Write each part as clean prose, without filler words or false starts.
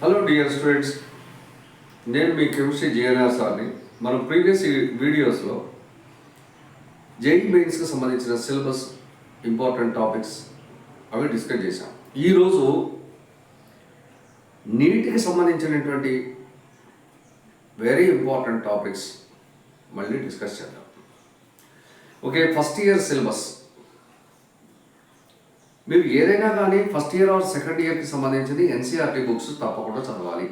Hello dear students, నేను మీ chemistry GNR సార్ని. మనం ప్రీవియస్ వీడియోస్లో జేఈఈ మెయిన్స్కి సంబంధించిన సిలబస్ ఇంపార్టెంట్ టాపిక్స్ అవి డిస్కస్ చేశాం. ఈరోజు నీట్కి సంబంధించినటువంటి వెరీ ఇంపార్టెంట్ టాపిక్స్ మళ్ళీ డిస్కస్ చేద్దాం. Okay, first year syllabus. మీరు ఏదైనా కానీ ఫస్ట్ ఇయర్ ఆర్ సెకండ్ ఇయర్కి సంబంధించింది ఎన్సీఆర్టీ బుక్స్ తప్పకుండా చదవాలి.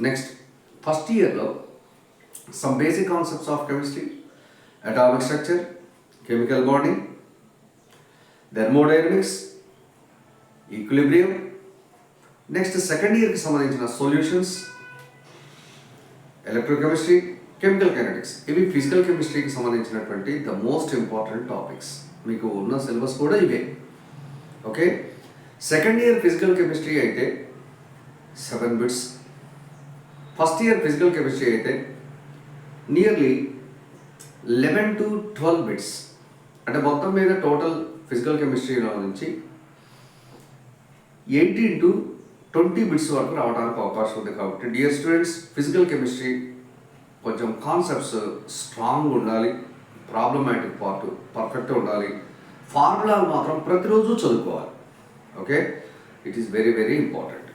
నెక్స్ట్, ఫస్ట్ ఇయర్లో some basic concepts of chemistry, atomic structure, chemical bonding, thermodynamics, equilibrium. Next second ఇయర్కి సంబంధించిన సొల్యూషన్స్, ఎలక్ట్రోకెమిస్ట్రీ, కెమికల్ కైనెటిక్స్. ఇవి ఫిజికల్ కెమిస్ట్రీకి సంబంధించినటువంటి ద మోస్ట్ ఇంపార్టెంట్ టాపిక్స్. మీకు ఉన్న సిలబస్ కూడా ఇవే. Okay, second year physical chemistry అయితే 7 bits, first year physical chemistry అయితే నియర్లీ 11 to 12 బిట్స్. అంటే మొత్తం మీద టోటల్ ఫిజికల్ కెమిస్ట్రీలో నుంచి 18 to 20 బిట్స్ వరకు రావడానికి అవకాశం ఉంది. కాబట్టి డియర్ స్టూడెంట్స్, ఫిజికల్ కెమిస్ట్రీ కొంచెం కాన్సెప్ట్స్ స్ట్రాంగ్ ఉండాలి, ప్రాబ్లమాటిక్ పార్ట్ పర్ఫెక్ట్గా ఉండాలి, ఫార్ములాలు మాత్రం ప్రతిరోజు చదువుకోవాలి. Okay, it is very very important.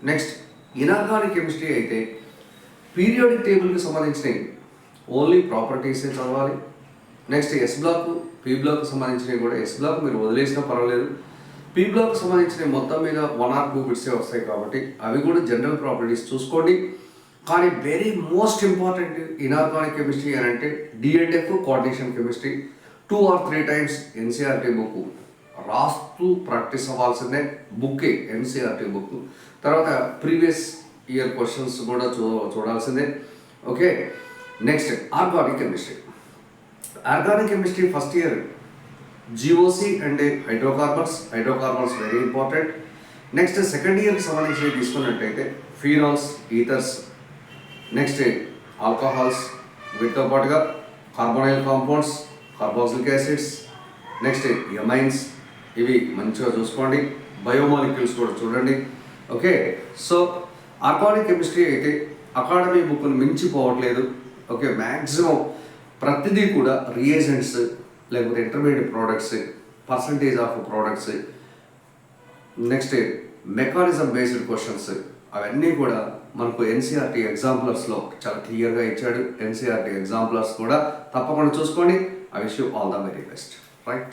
Next, inorganic chemistry అయితే పీరియాడిక్ టేబుల్కి సంబంధించినవి ఓన్లీ ప్రాపర్టీసే చదవాలి. నెక్స్ట్ ఎస్ బ్లాక్, పీ బ్లాక్కి సంబంధించినవి కూడా ఎస్ బ్లాక్ మీరు వదిలేసినా పర్వాలేదు. పీ బ్లాక్కి సంబంధించినవి మొత్తం మీద 1 or 2 బిట్సే వస్తాయి కాబట్టి అవి కూడా జనరల్ ప్రాపర్టీస్ చూసుకోండి. కానీ very most important inorganic chemistry అని అంటే D and F, coordination chemistry 2 or 3 times NCERT book రాస్తూ ప్రాక్టీస్ అవ్వాల్సిందే. బుక్కే ఎన్సీఆర్టీ బుక్. తర్వాత ప్రీవియస్ ఇయర్ క్వశ్చన్స్ కూడా చూడాల్సిందే. Okay, next organic chemistry first year GOC and hydrocarbons very important. Next second ఇయర్కి సంబంధించి తీసుకున్నట్టయితే ఫీనాల్స్, ఈథర్స్, నెక్స్ట్ ఆల్కహాల్స్, వీటితో పాటుగా carbonyl compounds, carboxylic acids, next amines, ఇవి మంచిగా చూసుకోండి. బయోమాలిక్యూల్స్ కూడా చూడండి. ఓకే, సో ఆర్గానిక్ కెమిస్ట్రీ అయితే అకాడమీ బుక్ను మించిపోవట్లేదు. ఓకే, మ్యాక్సిమం ప్రతిదీ కూడా రియేజెంట్స్ లేకపోతే intermediate products, percentage of products, next mechanism based questions అవన్నీ కూడా మనకు ఎన్సీఆర్టీ ఎగ్జాంపులర్స్లో చాలా క్లియర్గా ఇచ్చాడు. ఎన్సీఆర్టీ ఎగ్జాంపులర్స్ కూడా తప్పకుండా చూసుకోండి. I wish you all the very best. Right?